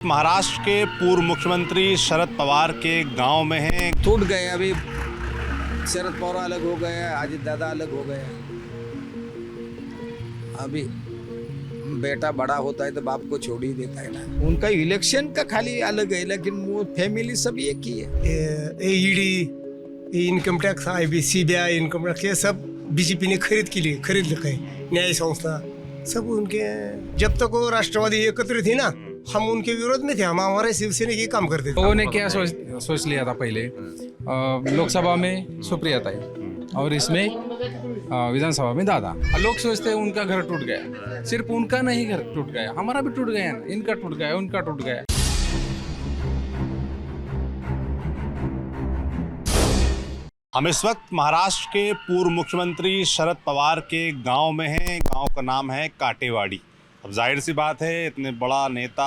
महाराष्ट्र के पूर्व मुख्यमंत्री शरद पवार के गांव में हैं। टूट गए। अभी शरद पवार अलग हो गए, अजित दादा अलग हो गए। अभी बेटा बड़ा होता है तो बाप को छोड़ ही देता है ना। उनका इलेक्शन का खाली अलग है, लेकिन वो फैमिली सब एक ही है। ED, income tax, CBI, income tax, ये सब बीजेपी ने खरीद रखे। न्याय संस्था सब उनके। जब तक वो राष्ट्रवादी एकत्र थी ना, हम उनके विरोध में थे। हम हमारे शिवसेना के काम करते थे। लोगों ने क्या सोच लिया था पहले, लोकसभा में सुप्रियाताई और इसमें विधानसभा में दादा। लोग सोचते हैं उनका घर टूट गया। सिर्फ उनका नहीं घर टूट गया, हमारा भी टूट गया, इनका टूट गया, उनका टूट गया। हम इस वक्त महाराष्ट्र के पूर्व मुख्यमंत्री शरद पवार के गांव में हैं। गांव का नाम है काटेवाड़ी। अब जाहिर सी बात है, इतने बड़ा नेता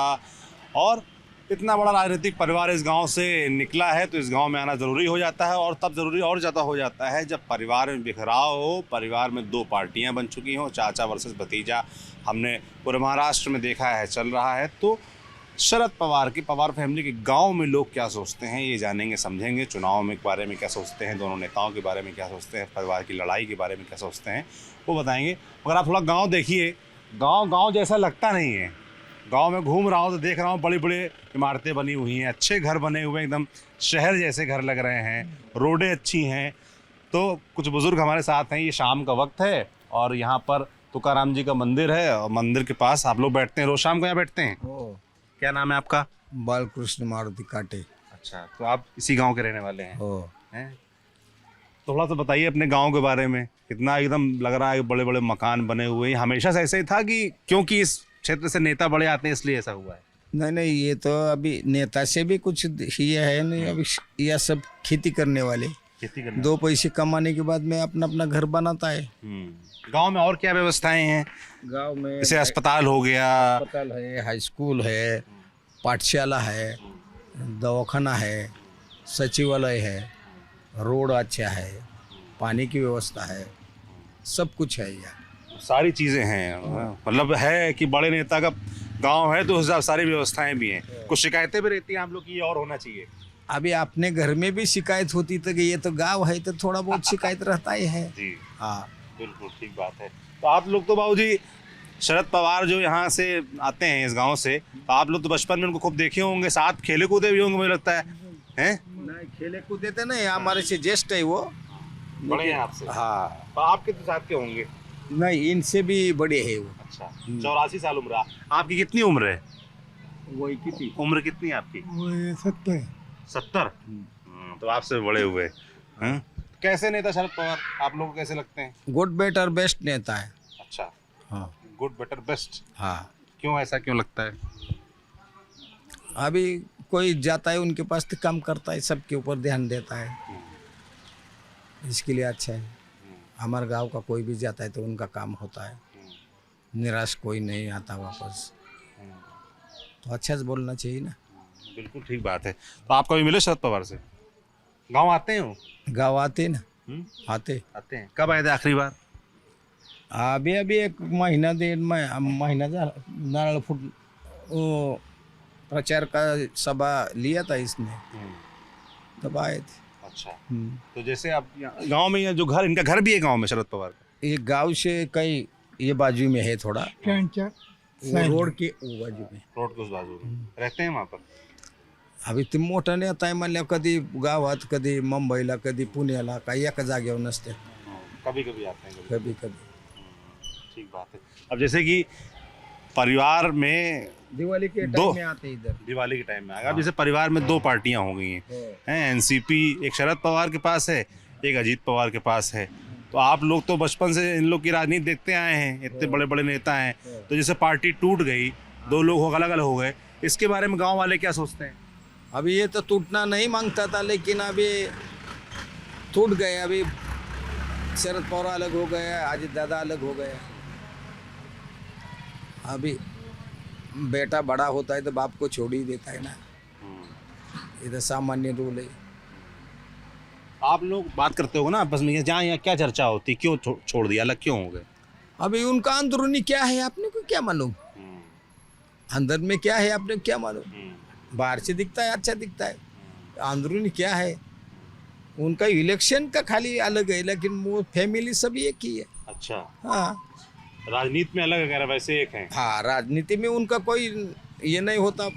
और इतना बड़ा राजनीतिक परिवार इस गांव से निकला है तो इस गांव में आना ज़रूरी हो जाता है। और तब ज़रूरी और ज़्यादा हो जाता है जब परिवार में बिखराव हो, परिवार में दो पार्टियां बन चुकी हों, चाचा वर्सेस भतीजा। हमने पूरे महाराष्ट्र में देखा है, चल रहा है। तो शरद पवार की पवार फैमिली के गांव में लोग क्या सोचते हैं, ये जानेंगे, समझेंगे। चुनाव में के बारे में क्या सोचते हैं, दोनों नेताओं के बारे में क्या सोचते हैं, परिवार की लड़ाई के बारे में क्या सोचते हैं, वो बताएंगे। मगर आप थोड़ा गाँव देखिए, गांव जैसा लगता नहीं है। गांव में घूम रहा हूँ तो देख रहा हूँ बड़ी बड़ी इमारतें बनी हुई हैं, अच्छे घर बने हुए हैं, एकदम शहर जैसे घर लग रहे हैं, रोडें अच्छी हैं। तो कुछ बुजुर्ग हमारे साथ हैं। ये शाम का वक्त है और यहाँ पर तुकाराम जी का मंदिर है और मंदिर के पास आप लोग बैठते हैं। रोज शाम को यहाँ बैठते हैं। क्या नाम है आपका? बालकृष्ण मारुति काटे। अच्छा, तो आप इसी गाँव के रहने वाले हैं? हैं? थोड़ा सा बताइए अपने गांव के बारे में। कितना एकदम लग रहा है बड़े बड़े मकान बने हुए हैं। हमेशा से ऐसे ही था कि क्योंकि इस क्षेत्र से नेता बड़े आते हैं इसलिए ऐसा हुआ है? नहीं, ये तो अभी नेता से भी कुछ ये है नहीं। अभी यह सब खेती करने वाले, खेती करने दो पैसे कमाने के बाद में अपना अपना घर बनाता है। गांव में और क्या व्यवस्थाएं हैं? गांव में जैसे अस्पताल हो गया, अस्पताल है, हाई स्कूल है, पाठशाला है, दवाखाना है, सचिवालय है, रोड अच्छा है, पानी की व्यवस्था है, सब कुछ है यहाँ। सारी चीज़ें हैं। मतलब है कि बड़े नेता का गांव है तो उस हिसाब सारी व्यवस्थाएं भी हैं। कुछ शिकायतें भी रहती हैं आप लोग की, ये और होना चाहिए। अभी अपने घर में भी शिकायत होती तो ये तो गांव है तो थोड़ा बहुत शिकायत रहता ही है जी हाँ, बिल्कुल ठीक बात है। तो आप लोग तो बाबूजी शरद पवार जो यहाँ से आते हैं इस गाँव से, तो आप लोग तो बचपन में उनको खूब देखे होंगे, साथ खेले कूदे भी होंगे मुझे लगता है। नहीं खेले कूदे थे नहीं, हमारे से ज्येष्ठ है वो। बड़े हैं आपसे? हाँ, तो आपके तो साथ के होंगे? नहीं इनसे भी बड़े है वो। अच्छा, 84 साल उम्र। आपकी कितनी उम्र है? वही कितनी उम्र कितनी है आपकी? 70। तो आपसे बड़े हुए हैं। कैसे नेता शरद पवार आप लोगों को कैसे लगते हैं? गुड बेटर बेस्ट नेता है। अच्छा, हाँ गुड बेटर बेस्ट। हाँ, क्यों, ऐसा क्यों लगता है? अभी कोई जाता है उनके पास तो काम करता है, सबके ऊपर ध्यान देता है, इसके लिए अच्छा है। हमारे गांव का कोई भी जाता है तो उनका काम होता है, निराश कोई नहीं आता वापस। तो अच्छा से बोलना चाहिए ना। बिल्कुल ठीक बात है। तो आप कभी मिले शरद पवार से? गांव आते हैं वो? गाँव आते ना, आते हैं। कब आए थे आखिरी बार? अभी एक महीना 1.5 महीना नारळ फुट वो प्रचार का सभा लिया था इसने, तब आए थे। अच्छा, तो जैसे आप गांव में जो घर, इनका घर भी है गांव में शरद पवार का? ये गांव से कई ये बाजू में है थोड़ा, वो रोड के वो बाजू में, रोड के उस बाजू में रहते हैं वहाँ पर। अभी ते मोठं नेता आहे म्हणल्या कधी गावात, कधी मुंबईला, कधी पुण्याला, काही एका जागेवर नसते, कभी कभी आते हैं, कभी कभी। ठीक बात है। अब जैसे कि परिवार में दिवाली के दो टाइम में आते इधर, दिवाली के टाइम में। अब जैसे परिवार में दो पार्टियां हो गई हैं, एनसीपी एक शरद पवार के पास है, एक अजीत पवार के पास है। तो आप लोग तो बचपन से इन लोग की राजनीति देखते आए हैं, इतने बड़े बड़े नेता हैं। तो जैसे पार्टी टूट गई, दो लोग अलग अलग हो गए, इसके बारे में गाँव वाले क्या सोचते हैं? अभी ये तो टूटना नहीं मांगता था, लेकिन अभी टूट गए। अभी शरद पवार अलग हो गए, अजित दादा अलग हो गए। अभी बेटा बड़ा होता है तो बाप को छोड़ ही देता है ना, ये तो सामान्य रूल है। आप लोग बात करते हो ना आपस में, जहाँ यहाँ क्या चर्चा होती, क्यों छोड़ दिया, अलग क्यों हो गए? अभी उनका अंदरूनी क्या है आपने को क्या मालूम। अंदर में क्या है आपने क्या मालूम। बाहर से दिखता है अच्छा दिखता है, अंदरूनी क्या है उनका इलेक्शन का खाली अलग है, लेकिन वो फैमिली सब एक ही है। अच्छा, हाँ राजनीति में अलग है, वैसे एक है। हाँ, राजनीति में उनका कोई ये नहीं होता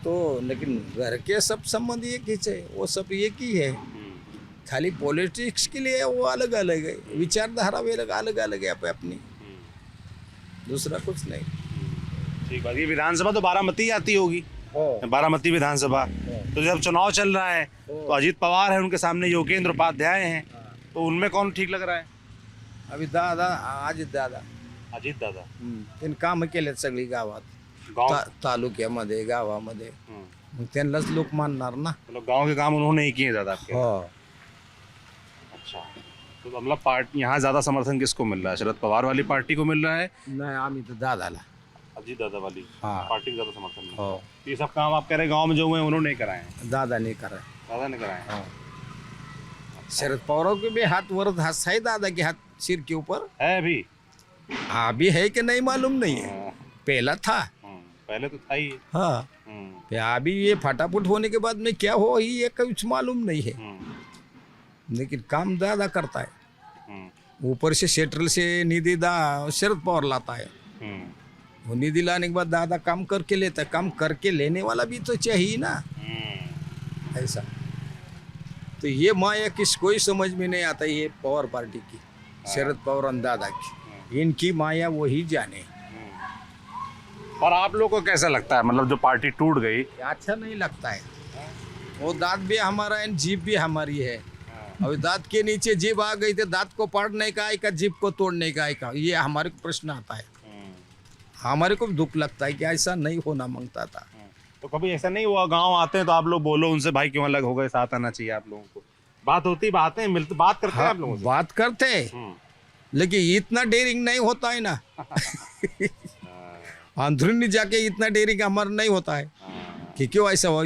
तो, लेकिन घर के सब संबंध एक ही है, वो सब एक ही है। खाली पॉलिटिक्स के लिए वो अलग अलग है, विचारधारा भी अलग अलग है अपनी, दूसरा कुछ नहीं। ठीक बात। ये विधानसभा तो बारामती आती होगी, बारामती विधानसभा। तो जब चुनाव चल रहा है तो अजीत पवार है, उनके सामने योगेंद्र उपाध्याय हैं, तो उनमें कौन ठीक लग रहा है? अभी दादा अजित दादा अजित दादा। त्यांनी काम केलेत सगळी गावात, गांव तालुक्यामध्ये गावामध्ये, मग त्यांनाच लोक मानणार ना। मतलब गांव के काम उन्होंने ही किए ज्यादा आपके। हो, अच्छा, तो मतलब पार्टी यहाँ ज्यादा समर्थन किसको मिल रहा है? शरद पवार वाली पार्टी को मिल रहा है, नाही आम्ही तर दादाला। अजीत दादा वाली हाँ। पार्टी को ज्यादा समर्थन मिल रहा हो, है। ये सब काम आप कह रहे हैं गांव में जो हुए हैं उन्होंने नहीं कराए हैं, दादा नहीं कर रहे। दादा ने कराए हैं। शरद पवार के भी हाथ वर्द हाथ है, दादा के हाथ सिर के ऊपर है भी। अभी है कि नहीं मालूम नहीं है, पहला था। पहले तो था ही। हाँ, अभी ये फटाफट होने के बाद में क्या हो ये कुछ मालूम नहीं है, लेकिन काम दादा करता है। ऊपर से सेंट्रल से निधि शरद पवार लाता है, वो निधि लाने के बाद दादा काम करके लेता है। काम करके लेने वाला भी तो चाहिए ना, ऐसा। तो ये माया किसको ही समझ में नहीं आता, ये पवार पार्टी की, शरद पवार और दादा की, इनकी माया वही जाने। और आप लोग को कैसा लगता है, मतलब जो पार्टी टूट गई? अच्छा नहीं लगता है, वो दांत भी हमारा है, जीभ भी हमारी है। अभी दांत के नीचे जीभ आ गई तो दांत को पाड़ने का है का जीभ को तोड़ने का है का, ये हमारे को प्रश्न आता है। हमारे को भी दुख लगता है कि ऐसा नहीं होना मांगता था। तो कभी ऐसा नहीं हुआ गांव आते हैं तो आप लोग बोलो उनसे, भाई क्यों अलग हो गए, साथ आना चाहिए आप लोगों को? बात होती, बातें मिलती, बात करते हैं आप लोगों से? बात करते, लेकिन इतना डेयरिंग नहीं होता है ना। अंदरूनी जाके इतना डेयरिंग हमारा नहीं होता है कि क्यों ऐसा हुआ,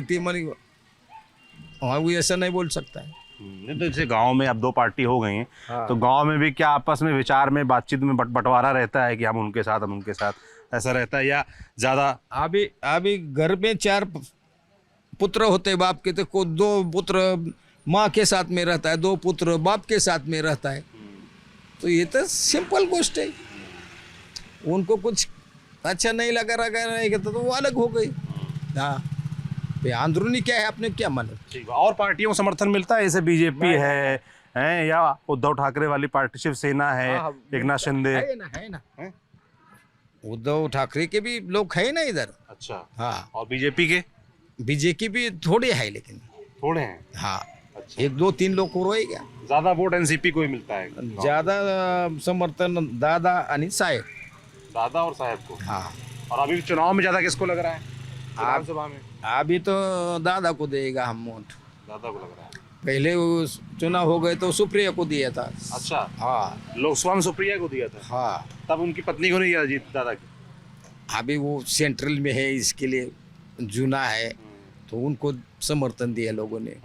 वो ऐसा नहीं बोल सकता है। नहीं तो जैसे गांव में अब दो पार्टी हो गई हैं, हाँ। तो गांव में भी क्या आपस में विचार में बातचीत में बंटवारा रहता है कि हम उनके साथ, हम उनके साथ, ऐसा रहता है या ज्यादा? अभी घर में 4 पुत्र होते बाप के, तो 2 पुत्र माँ के साथ में रहता है, 2 पुत्र बाप के साथ में रहता है। तो ये तो सिंपल गोष्ट है, उनको कुछ अच्छा नहीं लगा रहेगा तो वो अलग हो गई। हाँ, अंदरूनी क्या है आपने क्या मालूम। ठीक है। और पार्टियों को समर्थन मिलता है, जैसे बीजेपी है या उद्धव ठाकरे वाली पार्टी शिवसेना है, एकनाथ शिंदे है ना है? उद्धव ठाकरे के भी लोग है ना इधर। अच्छा, हाँ, और बीजेपी के बीजेपी भी थोड़े है, लेकिन थोड़े हैं। हाँ, अच्छा। 1 2 3 लोग को रहेगा। ज्यादा वोट एनसीपी को ही मिलता है, ज्यादा समर्थन दादा आणि साहेब। दादा और साहब को। हाँ, और अभी चुनाव में ज्यादा किसको लग रहा है विधानसभा में? अभी तो दादा को देगा हम वोट। दादा को लग रहा है। पहले वो चुनाव हो गए तो सुप्रिया को दिया था। अच्छा, हाँ लोकसभा में सुप्रिया को दिया था, हाँ, तब उनकी पत्नी को नहीं दिया अजीत दादा की? अभी वो सेंट्रल में है, इसके लिए जुना है तो उनको समर्थन दिया लोगों ने।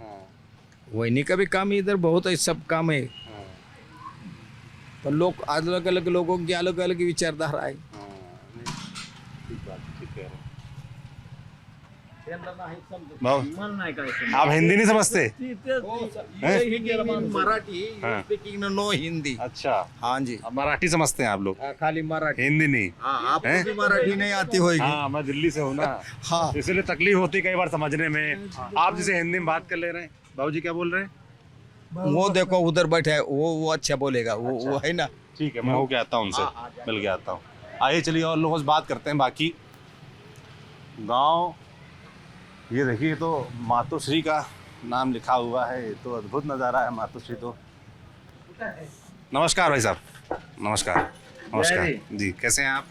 वही का भी काम इधर बहुत है, सब काम है, पर लोग अलग अलग लोगों की अलग अलग विचारधारा है। आप हिंदी नहीं समझते? मराठी हाँ। Speaking no Hindi. अच्छा, हाँ जी, अब मराठी समझते हैं आप लोग, खाली मराठी। हिंदी नहीं? आपको हैं? भी मराठी नहीं आती होगी। हाँ, मैं दिल्ली से हूँ ना, हाँ, इसलिए तकलीफ होती कई बार समझने में। आप जैसे हिंदी में बात कर ले रहे हैं, बाबूजी क्या बोल रहे हैं? वो देखो उधर बैठा है, वो अच्छा बोलेगा, वो है ना। ठीक है, मैं होके आता हूँ उनसे, मिल के आता हूँ। आइए चलिए और लोगों से बात करते हैं। बाकी गांव, ये देखिए तो मातोश्री का नाम लिखा हुआ है, ये तो अद्भुत नज़ारा है मातोश्री। तो नमस्कार भाई साहब, नमस्कार। नमस्कार जी, कैसे हैं आप?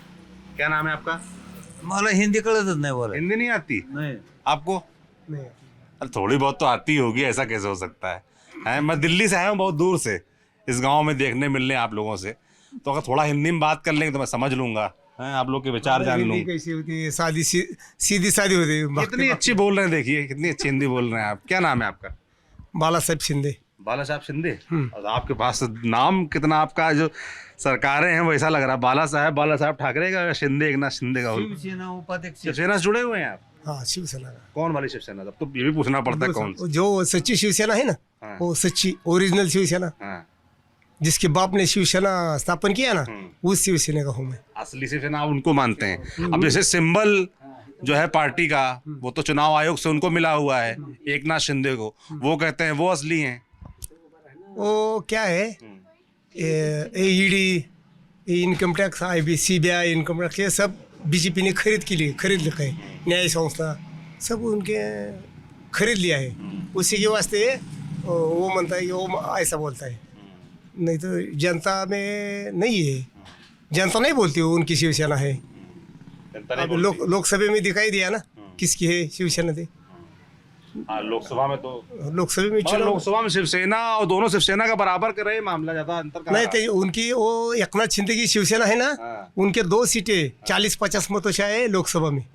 क्या नाम है आपका? मला हिंदी कळतच नाही बोला हिंदी नहीं आती नाही आपको? अरे थोड़ी बहुत तो आती होगी, ऐसा कैसे हो सकता है? मैं दिल्ली से आया हूँ बहुत दूर से, इस गांव में देखने मिलने आप लोगों से, तो अगर थोड़ा हिंदी में बात कर लेंगे तो मैं समझ लूंगा, आप लोग के विचार जान हिंदी लूंगा। कैसी होती है, सीधी सादी होती है। कितनी अच्छी बोल रहे हैं, देखिए कितनी अच्छी हिंदी बोल रहे हैं आप। क्या नाम है आपका? बाला साहेब शिंदे। बाला साहब शिंदे। और आपके पास नाम कितना आपका जो सरकारें हैं वैसा लग रहा है, बाला साहब ठाकरे का, शिंदे एकनाथ शिंदे का। शिवसेना उपाध्यक्ष शिवसेना से जुड़े हुए हैं आप? हाँ शिवसेना का। कौन वाली शिवसेना? तब तो ये भी पूछना पड़ता है कौन सी? जो सच्ची शिवसेना है ना, हाँ। वो सच्ची ओरिजिनल शिवसेना, हाँ, जिसके बाप ने शिवसेना स्थापन किया ना, उस शिवसेना का हूँ मैं। असली शिवसेना आप उनको मानते हैं। अब जैसे सिंबल जो है पार्टी का, वो तो चुनाव आयोग से उनको मिला हुआ है, एकनाथ शिंदे को, वो कहते हैं वो असली हैं। वो क्या है, ED, income tax, CBI, income tax, ये सब बीजेपी ने खरीद रखा है। न्याय संस्था सब उनके खरीद लिया है। उसी के वास्ते वो मानता है कि वो ऐसा बोलता है, नहीं तो जनता में नहीं है। जनता नहीं बोलती वो उनकी शिवसेना है। अब लोकसभा में दिखाई दिया ना किसकी है शिवसेना थी। हाँ, लोकसभा में तो लोकसभा में मगर चुनाव लोकसभा में शिवसेना और दोनों शिवसेना का बराबर कर रहे, मामला ज्यादा अंतर का नहीं तो उनकी वो एकनाथ शिंदे की शिवसेना है ना, हाँ। उनके 2 सीटें 40-50 मतों से आए लोकसभा में।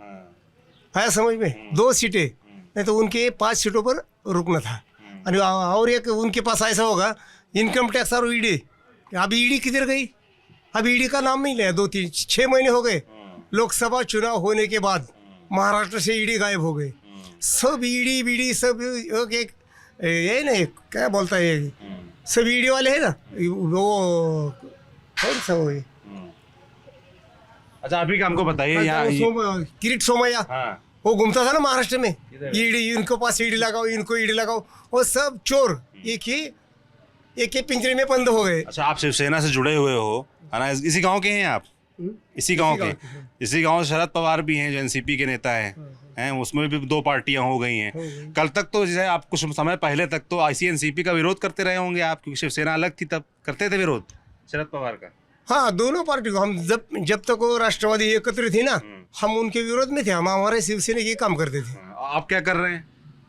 आया समझ में? 2 सीटें, नहीं तो उनके 5 सीटों पर रुकना था। और एक उनके पास ऐसा होगा इनकम टैक्स और ईडी। अब ईडी किधर गई? अब ईडी का नाम नहीं लिया। 2-3-6 महीने हो गए लोकसभा चुनाव होने के बाद, महाराष्ट्र से ईडी गायब हो गए। सब ईडी बीडी सब एक ये नहीं क्या बोलता है, सब ईडी वाले है ना, वो कौन सा वो है? अच्छा, अभी का हमको बताइए यहाँ किरीट सोमैया, हाँ, वो घूमता था ना महाराष्ट्र में, ईडी, इनको पास ईडी लगाओ, इनको ईडी लगाओ, वो सब चोर एक ही पिंजरे में बंद हो गए। अच्छा, आप शिवसेना से जुड़े हुए हो है ना? इसी गांव के हैं आप? इसी गांव के? इसी गांव शरद पवार भी हैं जो एनसीपी के नेता हैं, उसमें भी 2 पार्टियां हो गई हैं। कल तक तो जैसे आप कुछ समय पहले तक तो एनसीपी का विरोध करते रहे होंगे आप, क्योंकि शिवसेना अलग थी तब करते थे विरोध शरद पवार का। हाँ, दोनों पार्टी को हम जब तक वो राष्ट्रवादी एकत्र थी ना, हम उनके विरोध में थे। हम हमारे शिवसेना के काम करते थे। आप क्या कर रहे हैं?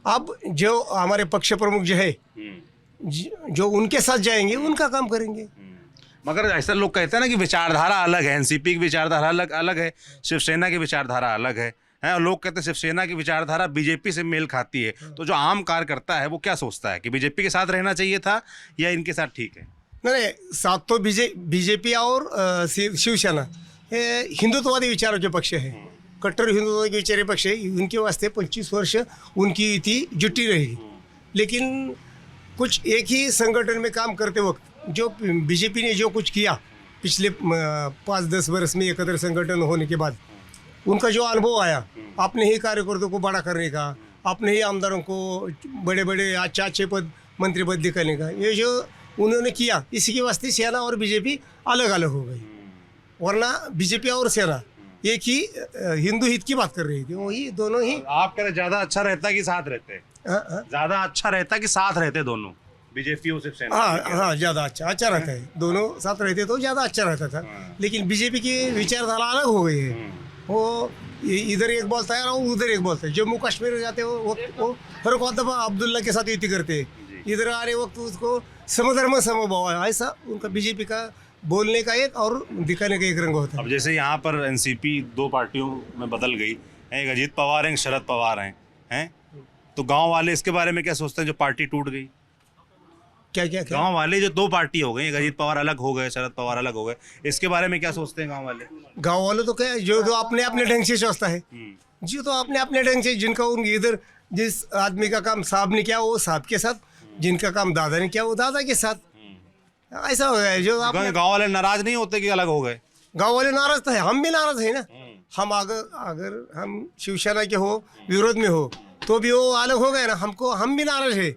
अब जो हमारे पक्ष प्रमुख जो है, जो उनके साथ जाएंगे उनका काम करेंगे। मगर ऐसा लोग कहते हैं ना कि विचारधारा अलग है, एनसीपी की विचारधारा अलग है, शिवसेना की विचारधारा अलग है, और लोग कहते हैं शिवसेना की विचारधारा बीजेपी से मेल खाती है। तो जो आम कार्यकर्ता है वो क्या सोचता है कि बीजेपी के साथ रहना चाहिए था या इनके साथ ठीक है? नहीं, साथ तो बीजेपी और शिवसेना हिंदुत्ववादी विचारों के पक्ष है, कट्टर हिंदुत्ववादी विचार पक्ष है। उनके वास्ते 25 वर्ष उनकी युति जुटी रहेगी। लेकिन कुछ एक ही संगठन में काम करते वक्त जो बीजेपी ने जो कुछ किया पिछले 5-10 वर्ष में एकत्र संगठन होने के बाद, उनका जो अनुभव आया अपने ही कार्यकर्ताओं को बड़ा करने का, अपने ही आमदारों को बड़े बड़े अच्छे पद, मंत्री पद दिखाने का, ये जो उन्होंने किया, इसी के वास्ते सेना और बीजेपी अलग अलग हो गई। वरना बीजेपी और सेना एक ही हिंदू हित की बात कर रही थी, वही दोनों ही। आप कह रहे ज्यादा अच्छा रहता कि साथ रहते? ज्यादा अच्छा रहता कि साथ रहते दोनों, बीजेपी और शिवसेना? हाँ, ज़्यादा अच्छा रहता है। दोनों साथ रहते तो ज़्यादा अच्छा रहता था। लेकिन बीजेपी की विचारधारा अलग हो गई है। वो इधर एक बोलता है और उधर एक बोलता है। जम्मू कश्मीर जाते वो हर वक्त अब्दुल्ला के साथ युति करते हैं। इधर आ रहे वक्त उसको समधर्म समभाव है, ऐसा उनका बीजेपी का बोलने का एक और दिखाने का एक रंग होता है। अब जैसे यहाँ पर एनसीपी 2 पार्टियों में बदल गई, एक अजीत पवार हैं, शरद पवार हैं, तो गांव वाले इसके बारे में क्या सोचते हैं जो पार्टी टूट गई? क्या गांव वाले जो 2 पार्टी हो गई, अजीत पवार अलग हो गए, शरद पवार अलग हो गए, इसके बारे में क्या सोचते हैं गांव वाले? गांव वाले तो क्या, जो अपने अपने ढंग से सोचता है, जो तो अपने अपने ढंग से, जिनका उनके इधर जिस आदमी का काम साहब ने किया वो साहब के साथ, जिनका काम दादा ने किया वो दादा के साथ, ऐसा हो गया। जो गांव वाले नाराज नहीं होते कि अलग हो गए? गांव वाले नाराज तो है, हम भी नाराज है ना। हम अगर हम शिवसेना के हो, विरोध में हो, तो भी वो अलग हो गए ना, हम भी नाराज है।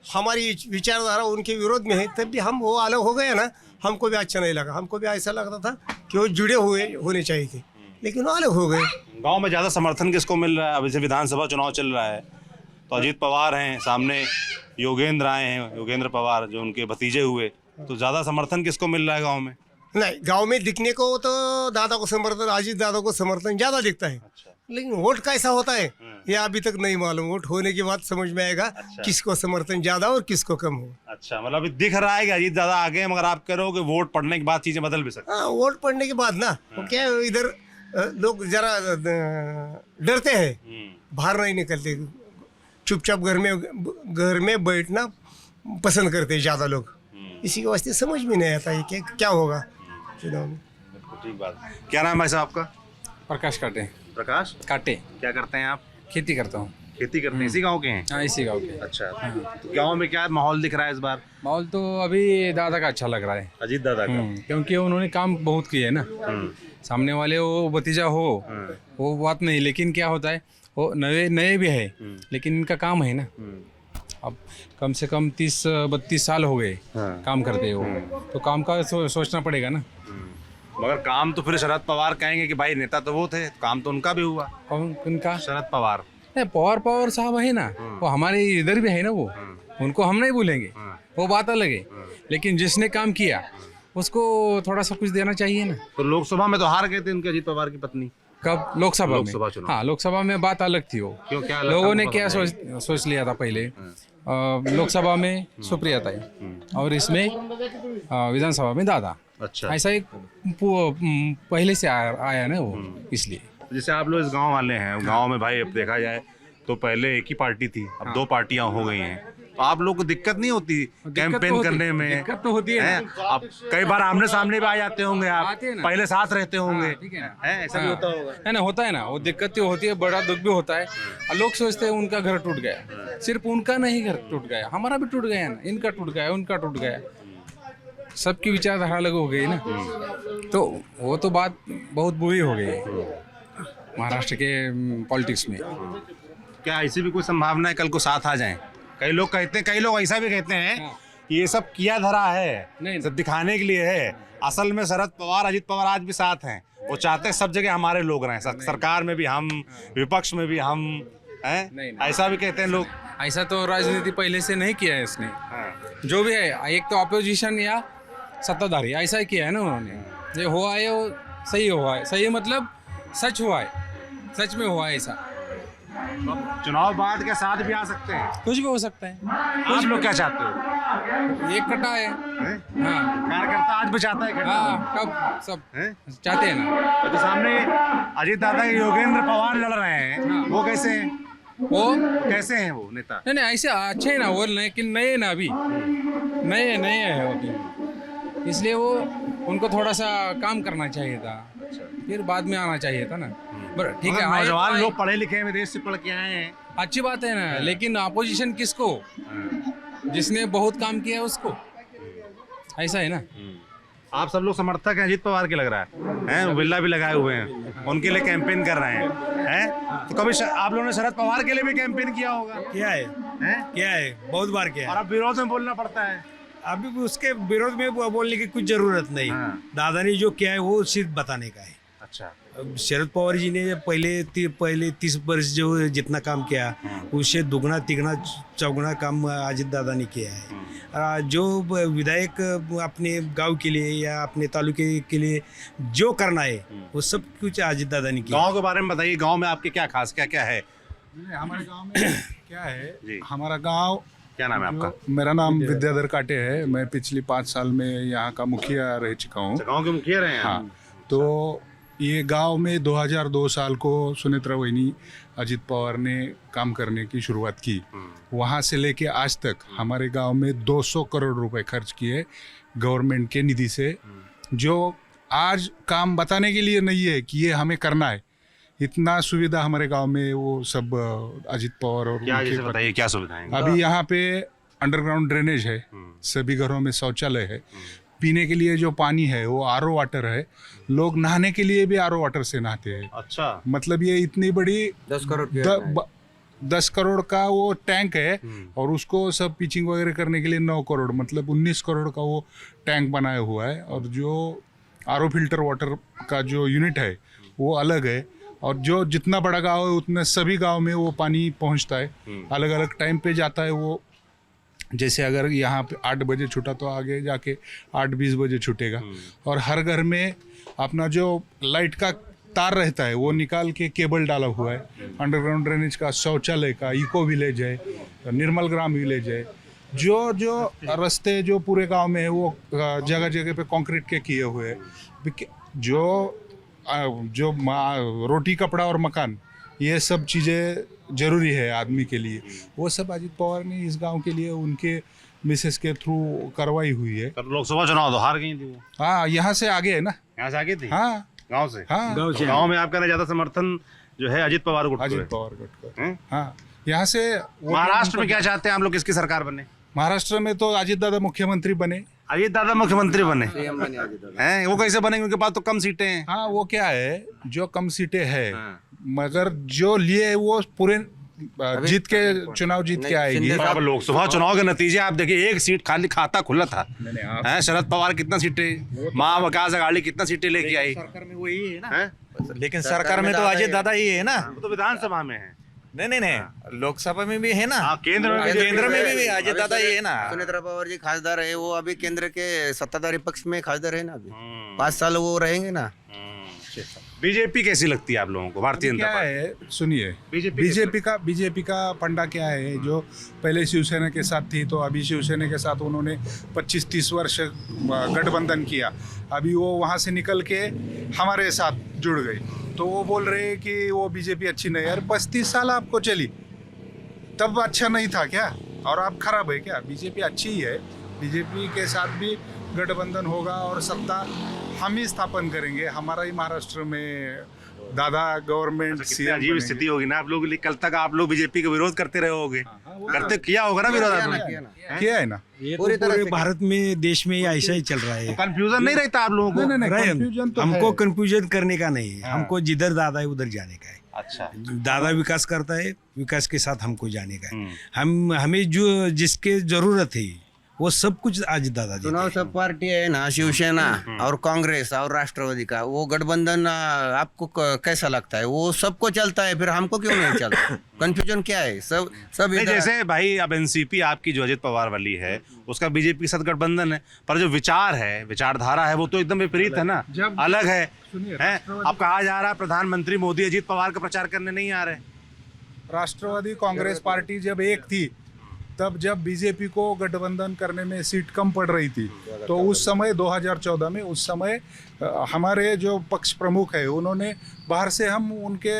हमारी विचारधारा उनके विरोध में है, तब भी हम वो अलग हो गए ना, हमको भी अच्छा नहीं लगा। हमको भी ऐसा लगता था कि वो जुड़े हुए होने चाहिए थे, लेकिन वो अलग हो गए। गांव में ज़्यादा समर्थन किसको मिल रहा है? अब जैसे विधानसभा चुनाव चल रहा है तो अजीत पवार हैं, सामने योगेंद्र आए हैं, योगेंद्र पवार जो उनके भतीजे हुए, तो ज़्यादा समर्थन किसको मिल रहा है गाँव में? नहीं, गांव में दिखने को तो दादा को समर्थन, अजीत दादा को समर्थन ज़्यादा दिखता है। लेकिन वोट कैसा होता है ये अभी तक नहीं मालूम। वोट होने के बाद समझ में आएगा किसको समर्थन ज़्यादा और किसको कम हो। अच्छा, मतलब अभी दिख रहा है कि अजीत दादा आगे हैं, मगर आप कह रहे हो कि वोट पड़ने के बाद चीज़ें बदल भी सकती हैं। हाँ, वोट पड़ने के बाद ना वो क्या है, इधर लोग जरा डरते हैं, बाहर नहीं निकलते, चुपचाप घर में बैठना पसंद करते हैं ज़्यादा लोग। इसी के वास्ते समझ में नहीं आता है कि क्या होगा चुनाव में। बिल्कुल ठीक बात। क्या नाम है भाई साहब आपका? प्रकाश काटे प्रकाश। काटे क्या करते हैं आप? खेती करता हूँ। खेती करते हैं, इसी गांव के हैं? हाँ, इसी गाँव के। अच्छा, तो गांव में क्या माहौल दिख रहा है इस बार? माहौल तो अभी दादा का अच्छा लग रहा है। अजीत दादा का। क्योंकि उन्होंने काम बहुत किए है ना। सामने वाले वो भतीजा हो वो बात नहीं, लेकिन क्या होता है वो नए नए भी है लेकिन इनका काम है ना। अब कम से कम 30-32 साल हो गए काम करते हो, तो काम का सोचना पड़ेगा ना। मगर काम तो फिर शरद पवार कहेंगे कि भाई नेता तो वो थे, काम तो उनका भी हुआ। कौन उनका? शरद पवार। नहीं, पवार साहब है ना, वो हमारे इधर भी है ना, वो उनको हम नहीं भूलेंगे, वो बात अलग है। लेकिन जिसने काम किया उसको थोड़ा सा कुछ देना चाहिए ना। तो लोकसभा में तो हार गए थे उनके अजीत पवार की पत्नी। कब? लोकसभा लोकसभा में। चुनाव। हाँ, लोकसभा में बात अलग थी वो। क्यों, क्या अलग लोगों था? ने उनको क्या पता सोच लिया था पहले, लोकसभा में सुप्रिया ताई और इसमें विधानसभा में दादा। अच्छा, ऐसा एक पहले से आया ना वो, इसलिए। जैसे आप लोग इस गांव वाले हैं, गांव में भाई अब देखा जाए तो पहले एक ही पार्टी थी, अब 2 पार्टियां हो गई हैं, तो आप लोग को दिक्कत नहीं होती कैंपेन करने में? दिक्कत तो होती है हैं? अब कई बार आमने सामने भी आ जाते होंगे आप, आते हैं ना। पहले साथ रहते होंगे, ठीक है ना। हैं? ऐसा भी होता होगा। है ना, होता है ना, वो दिक्कत तो होती है, बड़ा दुख भी होता है। और लोग सोचते हैं उनका घर टूट गया, सिर्फ उनका नहीं घर टूट गया, हमारा भी टूट गया ना, इनका टूट गया, उनका टूट गया, सबकी विचारधारा अलग हो गई ना। तो वो तो बात बहुत बुरी हो गई है महाराष्ट्र के पॉलिटिक्स में। क्या ऐसी भी कोई संभावना है कल को साथ आ जाएं? कई लोग कहते हैं, कई लोग ऐसा भी कहते हैं कि ये सब किया धरा है, नहीं। सब दिखाने के लिए है। असल में शरद पवार, अजीत पवार आज भी साथ हैं, वो चाहते हैं सब जगह हमारे लोग रहें, सरकार में भी हम, विपक्ष में भी हम, हैं? नहीं। ऐसा भी कहते हैं लोग। ऐसा तो राजनीति पहले से नहीं किया है इसने। जो भी है, एक तो अपोजिशन या सत्ताधारी, ऐसा ही किया है ना उन्होंने। ये हुआ है वो सही हुआ है, सही मतलब सच हुआ है, सच में हुआ है ऐसा। चुनाव बाद के साथ भी आ सकते हैं, कुछ भी हो सकता है। आप लोग क्या चाहते हो? एक कटा है। हैं? हाँ कार्यकर्ता आज भी चाहता है इकट्ठा हाँ, कब सब हैं? चाहते हैं ना। तो सामने अजीत दादा के योगेंद्र पवार लड़ रहे हैं, वो कैसे हैं? वो कैसे हैं वो नेता? नहीं नहीं, ऐसे अच्छे है ना वो, लेकिन नए ना, अभी नए है वो अभी, इसलिए वो उनको थोड़ा सा काम करना चाहिए था, फिर बाद में आना चाहिए था ना। बस ठीक है, मगर नौजवान लोग पढ़े लिखे हैं, विदेश से पढ़ के आए हैं। अच्छी बात है ना, लेकिन अपोजिशन किसको? जिसने बहुत काम किया है उसको, ऐसा है ना। आप सब लोग समर्थक हैं अजीत पवार के लग रहा है, बिल्ला भी लगाए हुए हैं, उनके लिए कैंपेन कर रहे हैं। तो कभी आप लोगों ने शरद पवार के लिए भी कैंपेन किया होगा? क्या है हैं? क्या है बहुत बार किया और है। अब विरोध में बोलना पड़ता है। अभी भी उसके विरोध में बोलने की कुछ जरूरत नहीं। हाँ। दादा ने जो किया है वो सिर्फ बताने का है। अच्छा, अब शरद पवार जी ने पहले 30 वर्ष जो जितना काम किया उससे दुगना तिगना चौगुना काम अजीत दादा ने किया है। जो विधायक अपने गांव के लिए या अपने तालुके के लिए जो करना है वो सब कुछ अजीत दादा ने किया। गांव के बारे में बताइए, गांव में आपके क्या खास क्या क्या है? हमारे गांव में क्या है जी। हमारा गांव, क्या नाम है आपका? मेरा नाम विद्याधर काटे है। मैं पिछली 5 साल में यहाँ का मुखिया रह चुका हूँ। गांव के मुखिया रहे हैं? हाँ, तो ये गांव में 2002 साल को सुनेत्रा वहिनी अजीत पवार ने काम करने की शुरुआत की। वहाँ से लेके आज तक हमारे गांव में 200 करोड़ रुपए खर्च किए गवर्नमेंट के निधि से, जो आज काम बताने के लिए नहीं है कि ये हमें करना है। इतना सुविधा हमारे गांव में वो सब अजीत पवार और क्या, उनके जैसे बताइए क्या सुविधाएं? अभी यहाँ पे अंडरग्राउंड ड्रेनेज है, सभी घरों में शौचालय है, पीने के लिए जो पानी है वो आरओ वाटर है, लोग नहाने के लिए भी आरओ वाटर से नहाते हैं। अच्छा, मतलब ये इतनी बड़ी 10 करोड़ का वो टैंक है और उसको सब पिचिंग वगैरह करने के लिए 9 करोड़, मतलब 19 करोड़ का वो टैंक बनाया हुआ है। और जो आरओ फिल्टर वाटर का जो यूनिट है वो अलग है। और जो जितना बड़ा गांव है उतने सभी गांव में वो पानी पहुंचता है, अलग अलग टाइम पे जाता है वो। जैसे अगर यहाँ पे 8 बजे छूटा तो आगे जाके 8:20 बजे छूटेगा। और हर घर में अपना जो लाइट का तार रहता है वो निकाल के केबल डाला हुआ है। अंडरग्राउंड ड्रेनेज का, शौचालय का, इको विलेज है, निर्मल ग्राम विलेज है। जो रास्ते जो पूरे गांव में है वो जगह जगह पे कंक्रीट के किए हुए हैं। जो रोटी, कपड़ा और मकान, ये सब चीज़ें जरूरी है आदमी के लिए, वो सब अजीत पवार ने इस गांव के लिए उनके मिसेस के थ्रू करवाई हुई है। पर लोकसभा चुनाव तो हार गई थी वो, हाँ, यहाँ से आगे है ना। यहाँ से आगे थी, हाँ गांव से। हाँ, गाँव से गांव में आपका ना ज्यादा समर्थन जो है अजित पवार गुट को अजित है। पवार गट का। हैं? हाँ, यहाँ से महाराष्ट्र में क्या चाहते हैं आप लोग, किसकी सरकार बने? महाराष्ट्र में तो अजित दादा मुख्यमंत्री बने। अजित दादा मुख्यमंत्री बने हैं, वो कैसे बनेंगे? उनके पास तो कम सीटें हैं। हाँ, वो क्या है, जो कम सीटें है हाँ। मगर जो लिए वो पूरे जीत के चुनाव जीत के आएगी। पर अब लोकसभा चुनाव के नतीजे आप देखिए, एक सीट खाली खाता खुला था। हैं, शरद पवार कितना सीटें, महा विकास अघाड़ी कितना सीटें लेके आई? सरकार में वही है ना, हैं? लेकिन सरकार में तो अजय दादा ही है ना। वो तो विधानसभा में है। नहीं, लोकसभा में भी है ना। हाँ, केंद्र में भी- केंद्र में भी अजय दादा ही है ना। सुनेत्रा पवार जी खासदार है, वो अभी केंद्र के सत्ताधारी पक्ष में खासदार है ना। अभी 5 साल वो रहेंगे ना। बीजेपी कैसी लगती है आप लोगों को, भारतीय जनता क्या पार्टी? है, सुनिए, बीजेपी बीजेपी का फंडा क्या है, जो पहले शिवसेना के साथ थी तो अभी शिवसेना के साथ उन्होंने 25-30 वर्ष गठबंधन किया। अभी वो वहाँ से निकल के हमारे साथ जुड़ गई, तो वो बोल रहे हैं कि वो बीजेपी अच्छी नहीं है। यार 35 साल आपको चली, तब अच्छा नहीं था क्या? और अब खराब है क्या? बीजेपी अच्छी ही है, बीजेपी के साथ भी गठबंधन होगा और सत्ता हम ही स्थापन करेंगे। हमारा ही महाराष्ट्र में दादा गवर्नमेंट कितनी अजीब स्थिति होगी ना आप लोगों के लिए। कल तक आप लोग बीजेपी का विरोध करते रहे होगे, करते किया होगा ना विरोध आपने? किया है ना। ये तो पूरे भारत में, देश में ऐसा ही चल रहा है। कंफ्यूजन नहीं रहता आप लोगों को? नहीं, रहे, confusion तो हमको है। कंफ्यूजन करने का नहीं है, हमको जिधर दादा है उधर जाने का है। अच्छा, दादा विकास करता है, विकास के साथ हमको जाने का है। हमें जो जिसके जरूरत है वो सब कुछ आज दादा देते चुनाव हैं। सब पार्टी है ना, शिवसेना और कांग्रेस और राष्ट्रवादी का वो गठबंधन आपको कैसा लगता है? वो सबको चलता है, फिर हमको क्यों नहीं चलता? कंफ्यूजन क्या है? सब नहीं, इधर- जैसे भाई अब एनसीपी आपकी जो अजित पवार वाली है उसका बीजेपी के साथ गठबंधन है, पर जो विचार है, विचारधारा है, वो तो एकदम विपरीत है ना, अलग है। हैं? अब कहा जा रहा है प्रधानमंत्री मोदी अजित पवार का प्रचार करने नहीं आ रहे। राष्ट्रवादी कांग्रेस पार्टी जब एक थी, तब जब बीजेपी को गठबंधन करने में सीट कम पड़ रही थी, तो उस समय 2014 में उस समय हमारे जो पक्ष प्रमुख है उन्होंने बाहर से हम उनके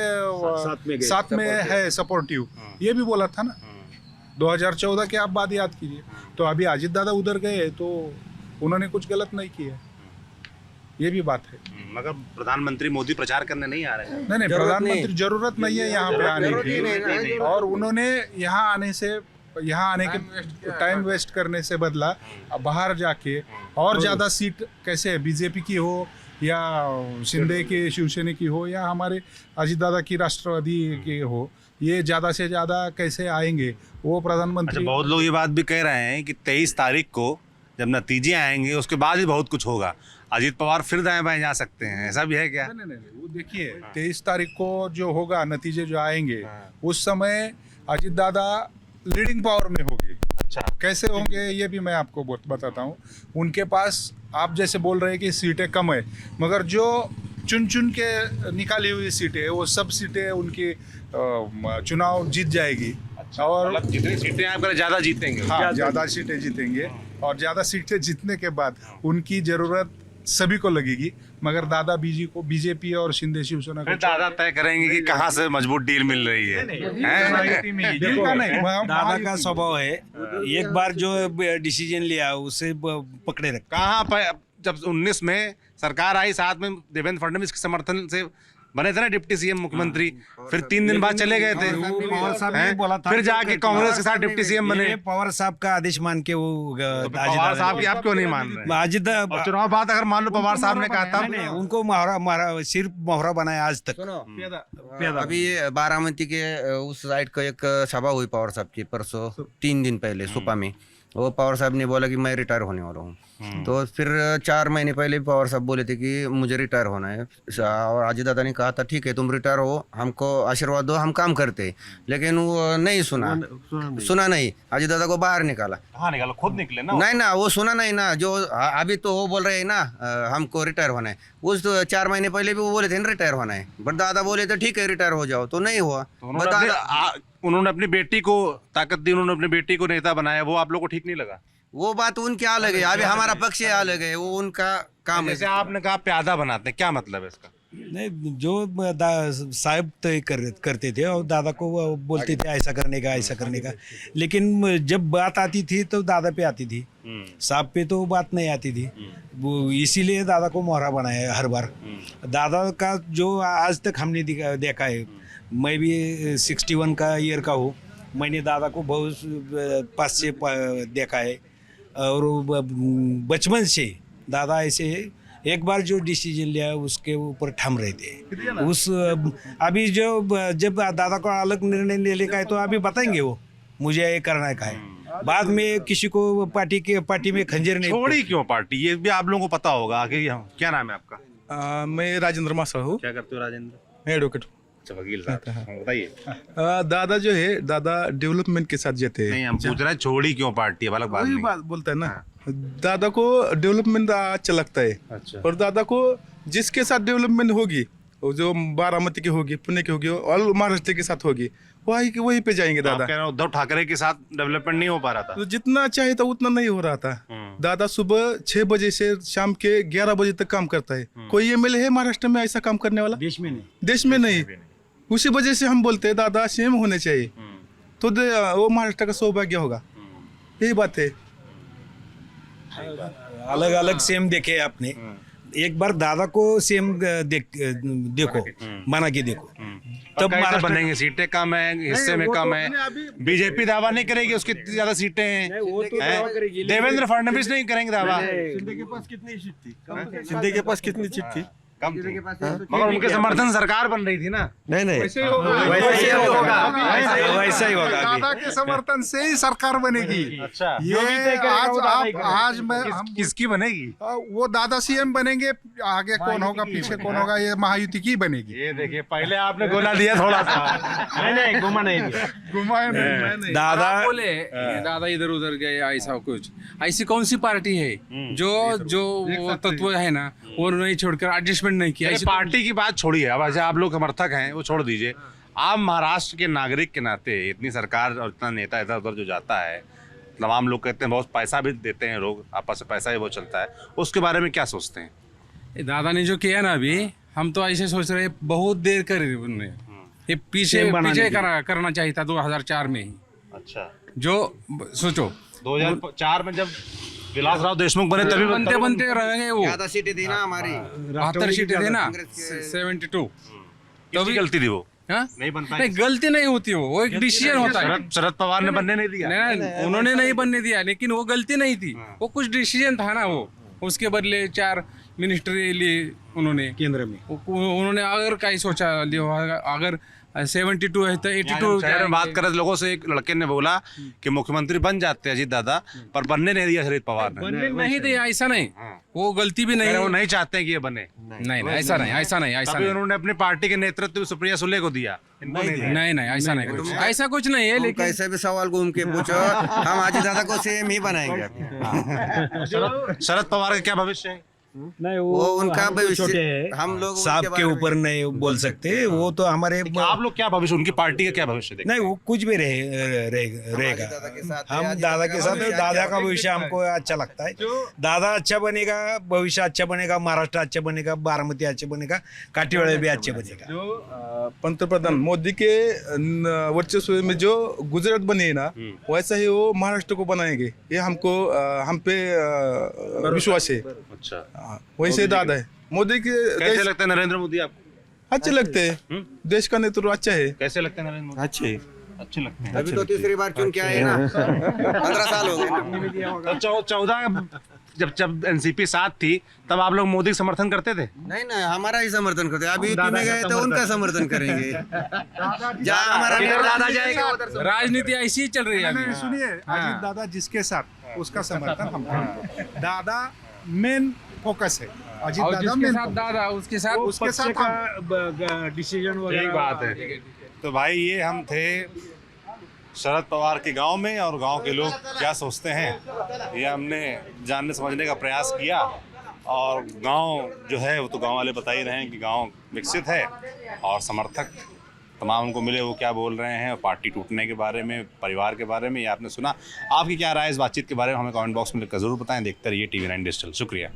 साथ में है सपोर्टिव, ये भी बोला था ना। 2014 के आप बात याद कीजिए। तो अभी अजित दादा उधर गए तो उन्होंने कुछ गलत नहीं किया, ये भी बात है। मगर प्रधानमंत्री मोदी प्रचार करने नहीं आ रहे हैं। नहीं, प्रधानमंत्री जरूरत नहीं है यहाँ पे आने की, और उन्होंने यहाँ आने के टाइम वेस्ट करने से बदला बाहर जाके और ज़्यादा सीट, कैसे बीजेपी की हो या शिंदे के शिवसेना की हो या हमारे अजित दादा की राष्ट्रवादी की हो, ये ज़्यादा से ज़्यादा कैसे आएंगे वो अच्छा, प्रधानमंत्री। बहुत लोग ये बात भी कह रहे हैं कि 23 तारीख को जब नतीजे आएंगे उसके बाद ही बहुत कुछ होगा, अजित पवार फिर दाएं बाएं जा सकते हैं, ऐसा भी है क्या? नहीं, वो देखिए 23 तारीख को जो होगा, नतीजे जो आएंगे उस समय अजित दादा लीडिंग पावर में होगी। अच्छा, कैसे होंगे ये भी मैं आपको बताता हूँ। उनके पास आप जैसे बोल रहे हैं कि सीटें कम है, मगर जो चुन चुन के निकाली हुई सीटें है वो सब सीटें उनकी चुनाव जीत जाएगी। और मतलब जितनी सीटें आप करें ज़्यादा जीतेंगे। हाँ, ज़्यादा सीटें जीतेंगे, और ज़्यादा सीटें जीतने के बाद उनकी ज़रूरत सभी को लगेगी, मगर दादा बीजेपी और शिंदे शिवसेना फिर को दादा तय करेंगे कि कहाँ से मजबूत डील मिल रही है। दादा का स्वभाव है, एक बार जो डिसीजन लिया उसे पकड़े रखा। कहाँ पर जब 19 में सरकार आई, साथ में देवेंद्र फडणवीस के समर्थन से बने थे ना डिप्टी सीएम मुख्यमंत्री, फिर 3 दिन बाद चले गए थे। पवार साहब ने हैं? बोला था फिर जाके कांग्रेस के साथ डिप्टी सीएम बने। ये पवार साहब का आदेश मान के वो तो पवार साहब की आप क्यों नहीं मान रहे? अजित और चुनाव बाद अगर मान लो पवार साहब ने कहा था, नहीं, उनको मोहरा सिर्फ मोहरा बनाया आज तक। सुनो, अभी बारामती के उस साइड का एक सभा हुई पवार साहब की परसों 3 दिन पहले सुपा में। वो पवार साहब ने बोला कि मैं रिटायर होने वाला हूँ। तो फिर 4 महीने पहले पवार साहब बोले थे कि मुझे रिटायर होना है, और अजय दादा ने कहा था ठीक है तुम रिटायर हो, हमको आशीर्वाद दो, हम काम करते। लेकिन वो नहीं सुना नहीं, अजय दादा को बाहर निकाला। कहाँ निकालो, खुद निकले ना। नहीं ना, वो सुना नहीं ना। जो अभी तो वो बोल रहे हैं ना हमको रिटायर होना है, उस 4 महीने पहले भी वो बोले थे ना रिटायर होना है, बट दादा बोले थे ठीक है रिटायर हो जाओ, तो नहीं हुआ। उन्होंने अपनी बेटी को ताकत दी, उन्होंने अपनी बेटी को नेता बनाया, वो आप लोग को ठीक नहीं लगा? वो बात उनके अलग है, अभी हमारा पक्ष अलग है, वो उनका काम है। जैसे आपने कहा प्यादा बनाते हैं, क्या मतलब है इसका? नहीं, जो साहब तय करते थे और दादा को वो बोलते थे ऐसा करने का, लेकिन जब बात आती थी तो दादा पे आती थी, साहब पे तो बात नहीं आती थी। वो इसीलिए दादा को मोहरा बनाया है हर बार। दादा का जो आज तक हमने देखा है, मैं भी 61 का ईयर का हूँ, मैंने दादा को बहुत पास से देखा है और बचपन से दादा ऐसे एक बार जो डिसीजन लिया उसके ऊपर ठाम रहते हैं। उस अभी जो जब दादा को अलग निर्णय लेने का है तो अभी बताएंगे वो मुझे ये करना का है। बाद में किसी को पार्टी में खंजर नहीं छोड़ी क्यों पार्टी, ये भी आप लोगों को पता होगा। आखिर क्या नाम है आपका? मैं राजेंद्र मासा हूँ। क्या करते हो राजेंद्र? मैं एडवोकेट हूँ। अच्छा, वकील साहब, हाँ, बताइए। दादा जो है, दादा डेवलपमेंट के साथ जाते हैं। नहीं, हम पूछ रहे हैं छोड़ी क्यों पार्टी, अलग बात वही नहीं। बात बोलता है ना, दादा को डेवलपमेंट अच्छा लगता है। अच्छा। और दादा को जिसके साथ डेवलपमेंट होगी, वो जो बारामती की होगी, पुणे की होगी और महाराष्ट्र के साथ होगी, वही पे जाएंगे तो आप दादा। कह रहे हो उद्धव ठाकरे के साथ डेवलपमेंट नहीं हो पा रहा था? तो जितना चाहिए था उतना नहीं हो रहा था। दादा सुबह 6 बजे से शाम के 11 बजे तक काम करता है। कोई एमएलए है महाराष्ट्र में ऐसा काम करने वाला? देश में नहीं। उसी वजह से हम बोलते हैं दादा सीएम होने चाहिए, तो वो महाराष्ट्र का सौभाग्य होगा। यही बात है। अलग अलग सेम देखे आपने, एक बार दादा को सेम देखो, बना के देखो, तब महाराष्ट्र बनेंगे। सीटें कम है, हिस्से में कम है। बीजेपी दावा नहीं करेगी उसकी ज्यादा सीटें हैं। देवेंद्र फडणवीस नहीं करेंगे दावा। सिंधे के पास कितनी सीट थी? कम थी। मगर उनके समर्थन सरकार बन रही थी ना। नहीं वैसे ही वैसा ही होगा। दादा के समर्थन से ही सरकार बनेगी। अच्छा, ये आज किसकी बनेगी? वो दादा सीएम बनेंगे, आगे कौन होगा पीछे कौन होगा ये महायुति की बनेगी। ये देखिए, पहले आपने गोला दिया थोड़ा सा। नहीं घुमा नहीं। दादा बोले दादा इधर उधर गए, ऐसा कुछ ऐसी कौन सी पार्टी है जो वो तत्व है ना वो नहीं छोड़कर एडजस्टमेंट नहीं किया? ऐसी पार्टी की बात छोड़िए, अब ऐसे आप लोग समर्थक हैं वो छोड़ दीजिए। आप महाराष्ट्र के नागरिक के नाते इतनी सरकार और इतना नेता इधर उधर जो जाता है, तमाम लोग कहते हैं बहुत पैसा भी देते हैं, लोग आपस में पैसा ही बहुत चलता है, उसके बारे में क्या सोचते हैं? दादा ने जो किया ना अभी, हम तो ऐसे सोच रहे हैं बहुत देर कर उन्होंने, ये पीछे करना चाहिए था 2004 में ही। अच्छा, जो सोचो 2004 में जब विलासराव देशमुख बने तभी बनते रह गए वो। ज्यादा सीटें थी ना हमारी, 72 सीटें थे ना, 72। किसकी गलती थी वो? हाँ? नहीं बन पाई। नहीं, गलती नहीं होती, वो एक डिसीजन होता है। शरद पवार ने बनने नहीं दिया। नहीं, उन्होंने नहीं बनने दिया, लेकिन वो गलती नहीं थी, वो कुछ डिसीजन था ना। वो उसके बदले 4 मिनिस्ट्री लिए उन्होंने केंद्र में। उन्होंने अगर कहीं सोचा अगर 72 है तो 82 शहर में बात कर लोगों से, एक लड़के ने बोला कि मुख्यमंत्री बन जाते हैं अजीत दादा, पर बनने नहीं दिया शरद पवार ने। नहीं दिया, ऐसा नहीं, वो गलती भी नहीं, वो नहीं चाहते हैं कि ये बने। नहीं, ऐसा नहीं। उन्होंने अपनी पार्टी के नेतृत्व सुप्रिया सुले को दिया। नहीं, ऐसा नहीं कुछ, ऐसा कुछ नहीं है। लेकिन कैसे भी सवाल घूम के पूछो, हम अजीत दादा को सीएम ही बनाएंगे। शरद पवार का क्या भविष्य है? नहीं, वो उनका भविष्य हम लोग साहब के ऊपर नहीं बोल सकते। वो तो हमारे आप लोग क्या भविष्य, उनकी पार्टी का क्या भविष्य देखते हैं? नहीं, वो कुछ भी रहेगा। हम दादा के साथ, दादा का भविष्य हमको अच्छा लगता है। दादा अच्छा बनेगा, भविष्य अच्छा बनेगा, महाराष्ट्र अच्छा बनेगा, बारामती अच्छा बनेगा, काठीवाड़ा भी अच्छे बनेगा। जो पंतप्रधान मोदी के वर्चस्व में जो गुजरात बनी है ना, वैसा ही वो महाराष्ट्र को बनाएंगे, ये हमको हम पे विश्वास है। अच्छा, वैसे दादा है मोदी के। कैसे लगते हैं नरेंद्र मोदी आपको? अच्छे लगते हैं, देश का नेतृत्व अच्छा है। कैसे लगते हैं नरेंद्र मोदी? अच्छे लगते हैं। अभी तो तीसरी बार चुन के आए ना, 15 साल हो गए। तो 14 जब एनसीपी साथ थी तब आप लोग मोदी का समर्थन करते थे? नहीं, हमारा ही समर्थन करते। अभी यूपी में गए तो उनका समर्थन करेंगे। जहाँ हमारा दादा जाएगा उधर। राजनीति ऐसी ही चल रही है अभी। सुनिए, अजीत दादा जिसके साथ उसका समर्थन हम करेंगे। दादा मेन फोकस है। अजीत और दादा जिसके मेन साथ दादा उसके साथ डिसीजन यही बात है। तो भाई, ये हम थे शरद पवार के गांव में, और गांव के लोग क्या सोचते हैं ये हमने जानने समझने का प्रयास किया। और गांव जो है वो तो गांव वाले बता ही रहे हैं कि गांव विकसित है, और समर्थक तमाम उनको मिले वो क्या बोल रहे हैं पार्टी टूटने के बारे में, परिवार के बारे में, ये आपने सुना। आपकी क्या राय इस बातचीत के बारे में हमें कमेंट बॉक्स में लिखकर जरूर बताएं। देखते रहिए TV9 डिजिटल। शुक्रिया।